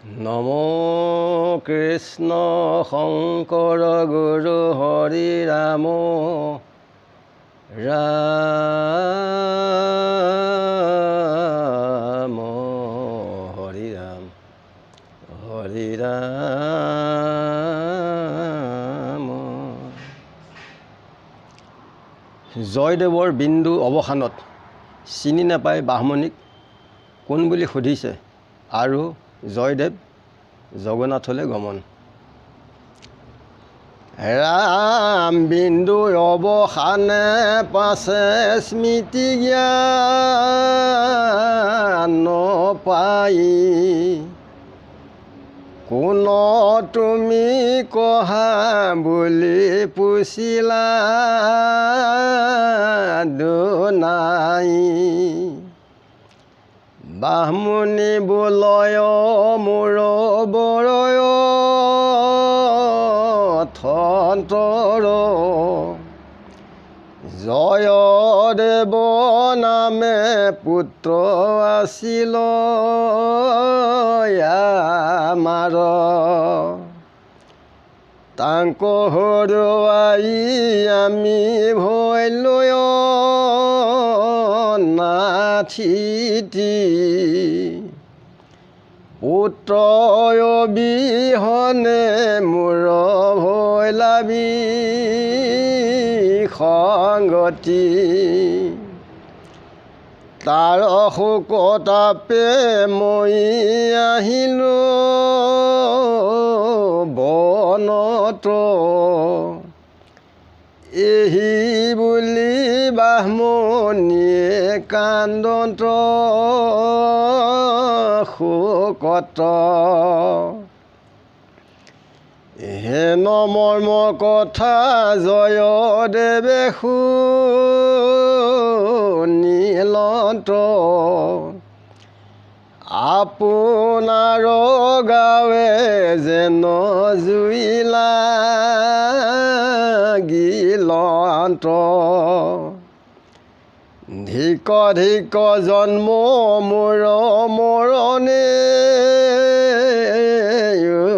নমো কৃষ্ণ শংকৰ গুৰু হৰি ৰাম ৰাম হৰি ৰাম হৰি ৰাম। জয়দেৱৰ বিন্দু অৱসানত চিনি নাপায় বাহ্মণিক কোন বুলি সুধিছে আৰু জয়দেৱ জগন্নাথলৈ গমন। ৰাম বিন্দু অৱসানে পাছে স্মৃতি জ্ঞান পাই, কোন তুমি কহা বুলি পুছিলা দুনাই। বাহ্মণি বোলয় মোৰ বৰয় থন্তৰ, জয়দেৱ নামে পুত্ৰ আছিল আমাৰ। তাংক হৰুৱাই আমি ভৈলৈ নাথিতি, পুত্ৰ অবিহনে মোৰ ভৈলাবি সংগতি। তাৰ শোকতাপে মই আহিলোঁ বনত, এহি বুলি বাহ্মণিয়ে কান্দন্ত শোকত। হেন মৰ্ম কথা জয়দেৱে শুনিলত, আপোনাৰ গাৱে যেন জুই লাগিলত। ধিক ধিক জন্ম মোৰ মৰণে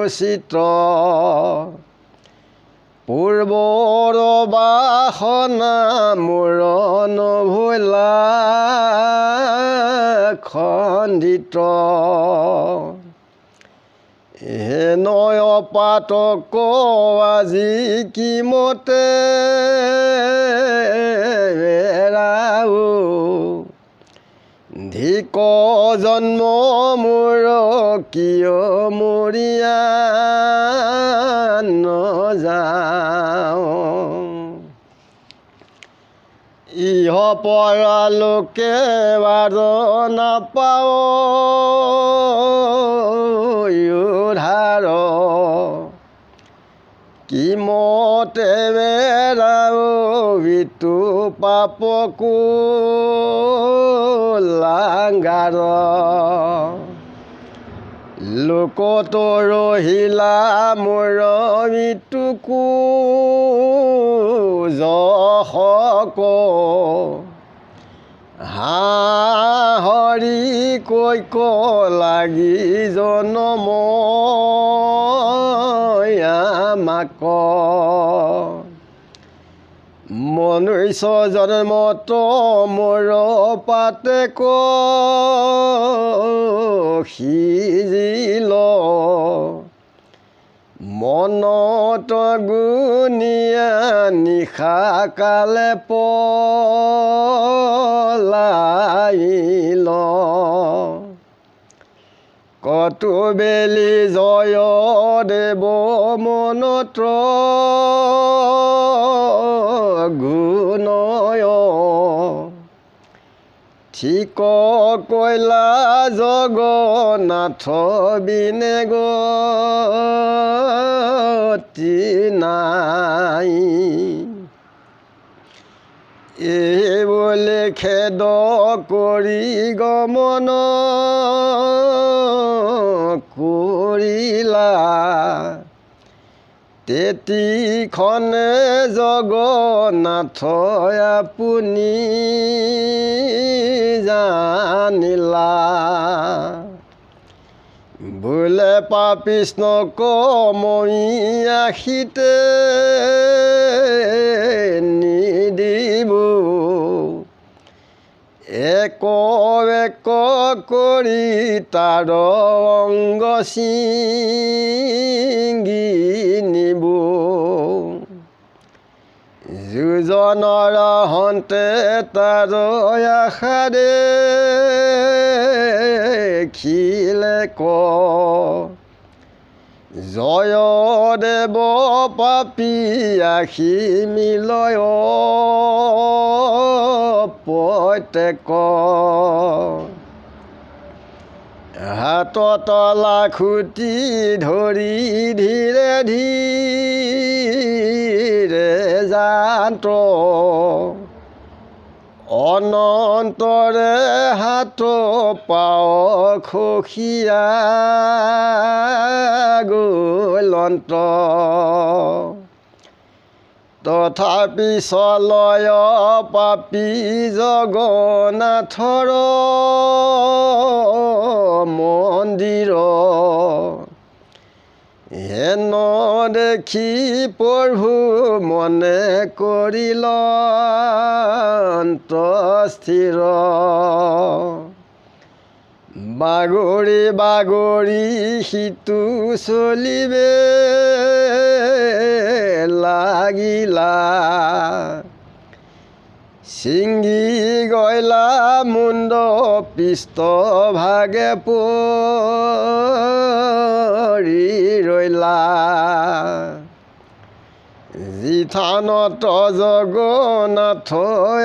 উচিত, পূৰ্বৰ বাসনা মোৰ নভুলা খণ্ডিত। হেনয় পাতক আজি কি মতে এৰাও, ধিক জন্ম মোৰ কিয় মৰিয়া নযাওঁ। ইহ পৰালোকে বাৰ নাপাওঁ উদ্ধাৰ, কি মতে এৰাও বিতু পাপকো লাংগাৰ। লোকত ৰহিলা মোৰ মৃত্যুকো যশক, হাঁহৰি কৈক লাগি জনম আমাক। মনুষ্য জন্মত মোৰ পাতেক সিজিল, মনত গুণিয়া নিশা কালে পলাইল। কতো বেলি জয়দেৱ মনত গুণয়, ঠিক কৈলা জগন্নাথ বিনে গতি নাই। এই বুলি খেদ কৰি গমন কৰিলা, তেতিখনে জগন্নাথ আপুনি জানিলা। বোলে পাপিষ্ণক মই আশীতে নিদিব এক এক কৰি তাৰ অংগ ছিঙি নিব যোজনৰ হন্তে তাৰ আশাৰে খিলে ক জয় দেৱ পাপী আশী মিলয় প্ৰত্যেক হাতত লাখুটি ধৰি ধীৰে ধীৰে যান্ত অনন্তৰে হাত পাও খসিয়া গলন্ত তথাপি চলয় পাপী জগন্নাথৰ মন্দিৰ হেন দেখি প্ৰভু মনে কৰিল স্থিৰ বাগৰি বাগৰি সিটো চলিবে লাগিলা ছিঙি গইলা মুণ্ড পৃষ্ঠ ভাগে পৰি ৰৈলা যিথানত জগন্নাথ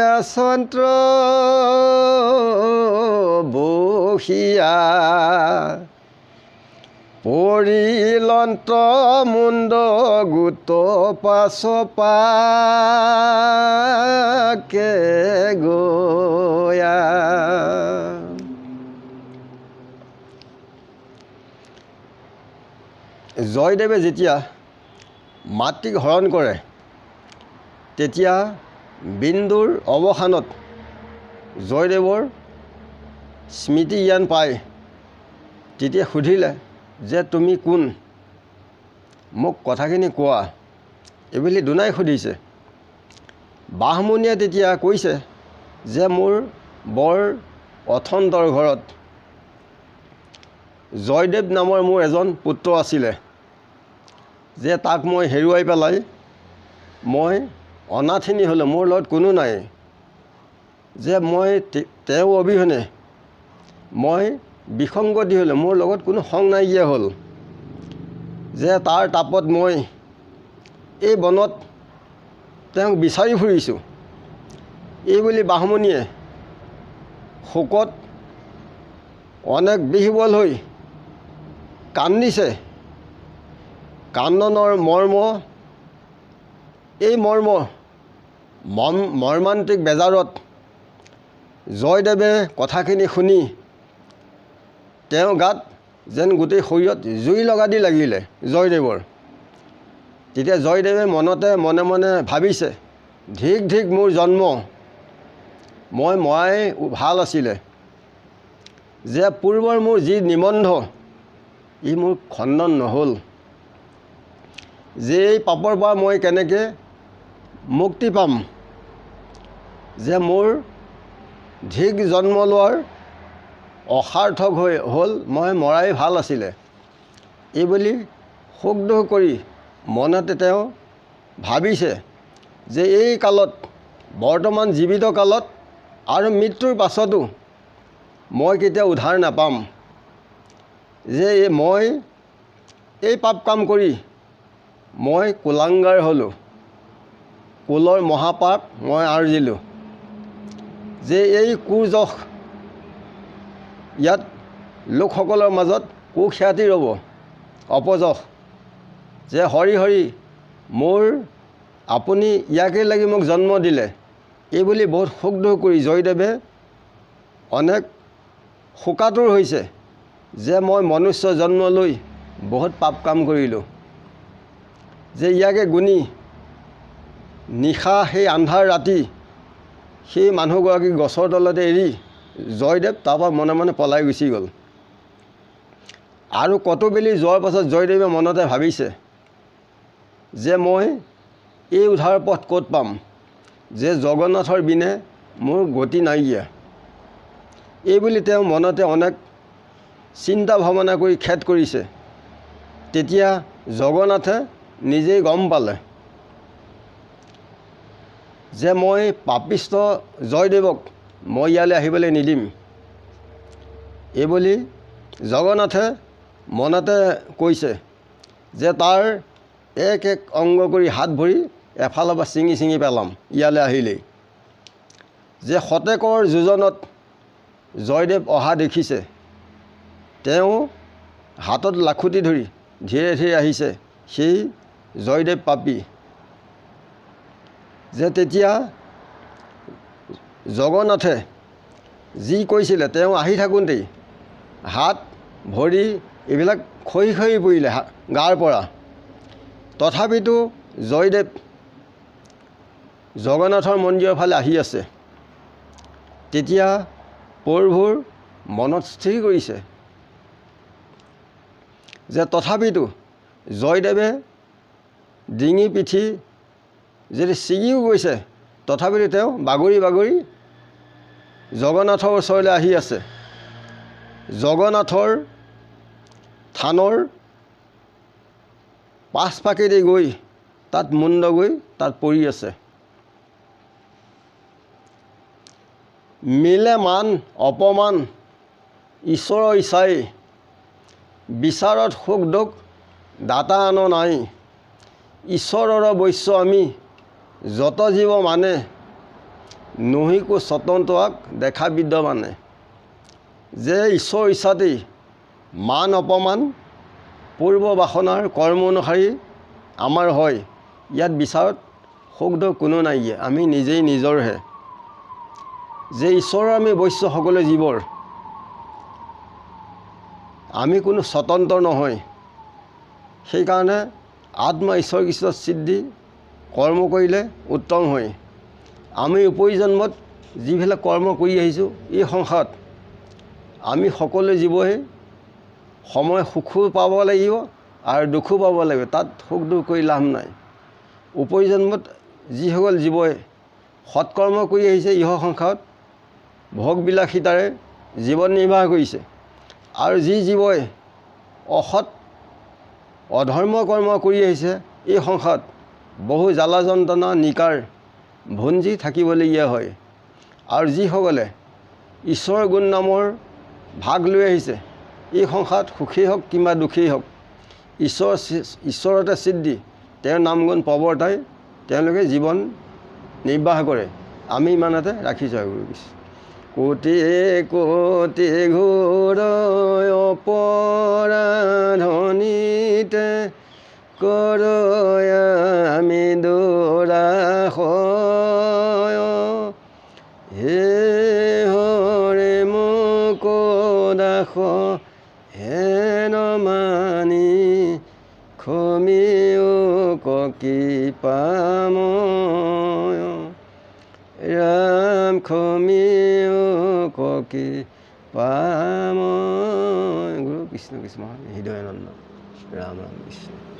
আচন্ত্ৰ বহিয়া পৰিলন্ত মুণ্ড গোট পাছ পাকে গয়া জয়দেৱে যেতিয়া মাতৃক হৰণ কৰে তেতিয়া বিন্দুৰ অৱসানত জয়দেৱৰ স্মৃতি জ্ঞান পায় তেতিয়া সুধিলে যে তুমি কোন মোক কথাখিনি কোৱা এইবুলি দুনাই সুধিছে বাহমুনিয়ে তেতিয়া কৈছে যে মোৰ বৰ অথন্তৰ ঘৰত জয়দেৱ নামৰ মোৰ এজন পুত্ৰ আছিলে যে তাক মই হেৰুৱাই পেলাই মই অনাথিনী হ'লোঁ মোৰ লগত কোনো নাই যে মই তেওঁ অবিহনে মই বিসংগতি হ'লোঁ মোৰ লগত কোনো সং নাইকিয়া হ'ল যে তাৰ তাপত মই এই বনত তেওঁক বিচাৰি ফুৰিছোঁ এইবুলি বাহমুনিয়ে শোকত অনেক বিহ্বল হৈ কান্দিছে কান্দনৰ মৰ্ম এই মৰ্মান্তিক বেজাৰত জয়দেৱে কথাখিনি শুনি তেওঁ গাত যেন গোটেই শৰীৰত জুই লগা দি লাগিলে জয়দেৱৰ তেতিয়া জয়দেৱে মনতে মনে মনে ভাবিছে ধিক ধিক মোৰ জন্ম মই মৰাই ভাল আছিলে যে পূৰ্বৰ মোৰ যি নিবন্ধ ই মোৰ খণ্ডন নহ'ল যে এই পাপৰ পৰা মই কেনেকৈ মুক্তি পাম যে মোৰ ধিক জন্ম লোৱাৰ অসাৰ্থক হ'ল মই মৰাই ভাল আছিলে এইবুলি শোক দুখ কৰি মনতে তেওঁ ভাবিছে যে এই কালত বৰ্তমান জীৱিত কালত আৰু মৃত্যুৰ পাছতো মই কেতিয়া উদ্ধাৰ নাপাম যে মই এই পাপ কাম কৰি মই কুলাংগাৰ হ'লোঁ কুলৰ মহাপাপ মই আৰ্জিলোঁ যে এই কুযশ ইয়াত লোকসকলৰ মাজত কুখ্যাতি ৰ'ব অপযশ যে হৰি হৰি মোৰ আপুনি ইয়াকে লাগি মোক জন্ম দিলে এইবুলি বহুত শোক দুখ কৰি জয়দেৱে অনেক শোকাতুৰ হৈছে যে মই মনুষ্য জন্ম লৈ বহুত পাপ কাম কৰিলোঁ যে ইয়াকে গুণি নিশা সেই আন্ধাৰ ৰাতি সেই মানুহগৰাকীক গছৰ তলতে এৰি জয়দেৱ তাৰপৰা মনে মনে পলাই গুচি গ'ল আৰু কটুবেলি যোৱাৰ পাছত জয়দেৱে মনতে ভাবিছে যে মই এই উদ্ধাৰ পথ ক'ত পাম, যে জগন্নাথৰ বিনে মোৰ গতি নাইকিয়া। এইবুলি তেওঁ মনতে অনেক চিন্তা ভাৱনা কৰি খেদ কৰিছে। তেতিয়া জগন্নাথে নিজেই গম পালে যে মই পাপিষ্ঠ জয়দেৱক মই ইয়ালৈ আহিবলৈ নিদিম। এইবুলি জগন্নাথে মনতে কৈছে যে তাৰ এক এক অংগ কৰি হাত ভৰি এফালৰ পৰা ছিঙি ছিঙি পেলাম ইয়ালৈ আহিলেই। যে শতেকৰ যোজনত জয়দেৱ অহা দেখিছে, তেওঁ হাতত লাখুটি ধৰি ধীৰে ধীৰে আহিছে সেই জয়দেৱ পাপী। যে তেতিয়া জগন্নাথে যি কৈছিলে তেওঁ আহি থাকোঁতেই হাত ভৰি এইবিলাক খহি খহি পৰিলে গাৰ পৰা। তথাপিতো জয়দেৱ জগন্নাথৰ মন্দিৰৰ ফালে আহি আছে। তেতিয়া প্ৰভুৰ মনত স্থিৰ কৰিছে যে তথাপিতো জয়দেৱে ডিঙি পিঠি যদি ছিগিও গৈছে, তথাপিতো তেওঁ বাগৰি বাগৰি জগন্নাথৰ ওচৰলৈ আহি আছে। জগন্নাথৰ থানৰ পাছফাকেদি গৈ তাত মুণ্ড গৈ তাত পৰি আছে। মিলে মান অপমান ঈশ্বৰৰ ইচ্ছাই, বিচাৰত সুখ দুখ দাতা আন নাই। ঈশ্বৰৰ বৈশ্য আমি যত জীৱ মানে, নহিকো স্বতন্ত্ৰক দেখা বিদ্যমানে। যে ঈশ্বৰৰ ইচ্ছাতেই মান অপমান পূৰ্ব বাসনাৰ কৰ্ম অনুসাৰী আমাৰ হয়। ইয়াত বিচাৰত সুখ দুখ কোনো নাইকিয়া, আমি নিজেই নিজৰহে। যে ঈশ্বৰৰ আমি বৈশ্য সকলো জীৱৰ, আমি কোনো স্বতন্ত্ৰ নহয়। সেইকাৰণে আত্মা ঈশ্বৰ কৃষ্ণ সিদ্ধি কৰ্ম কৰিলে উত্তম হয়। আমি উপৰিজন্মত যিবিলাক কৰ্ম কৰি আহিছোঁ, এই সংসাৰত আমি সকলো জীৱই সময় সুখো পাব লাগিব আৰু দুখো পাব লাগিব। তাত সুখ দুখ কৰি লাভ নাই। উপৰিজন্মত যিসকল জীৱই সৎকৰ্ম কৰি আহিছে, ইহ সংসাৰত ভোগবিলাসিতাৰে জীৱন নিৰ্বাহ কৰিছে। আৰু যি জীৱই অসৎ অধৰ্ম কৰ্ম কৰি আহিছে, এই সংসাৰত বহু জ্বালা যন্ত্ৰণা নিকাৰ ভুঞ্জি থাকিবলগীয়া হয়। আৰু যিসকলে ঈশ্বৰৰ গুণ নামৰ ভাগ লৈ আহিছে, এই সংসাৰত সুখেই হওক কিংবা দুখেই হওক, ঈশ্বৰতে সিদ্ধি তেওঁৰ নাম গুণ প্ৰৱৰ্তাই তেওঁলোকে জীৱন নিৰ্বাহ কৰে। আমি ইমানতে ৰাখিছোঁ আৰু গুৰু কৃষ্ণ। কোটি কোটি ঘোৰ অপৰাধনীতে কৰয়া আমি দুৰাশয়। হে হৰে মোক দাস হেন মানি, ক্ষমিও কৃপাময়। ৰাম ক্ষমিও কৃপাময়। গুৰু কৃষ্ণ কৃষ্ণ হৃদয়ানন্দ। ৰাম ৰাম কৃষ্ণ।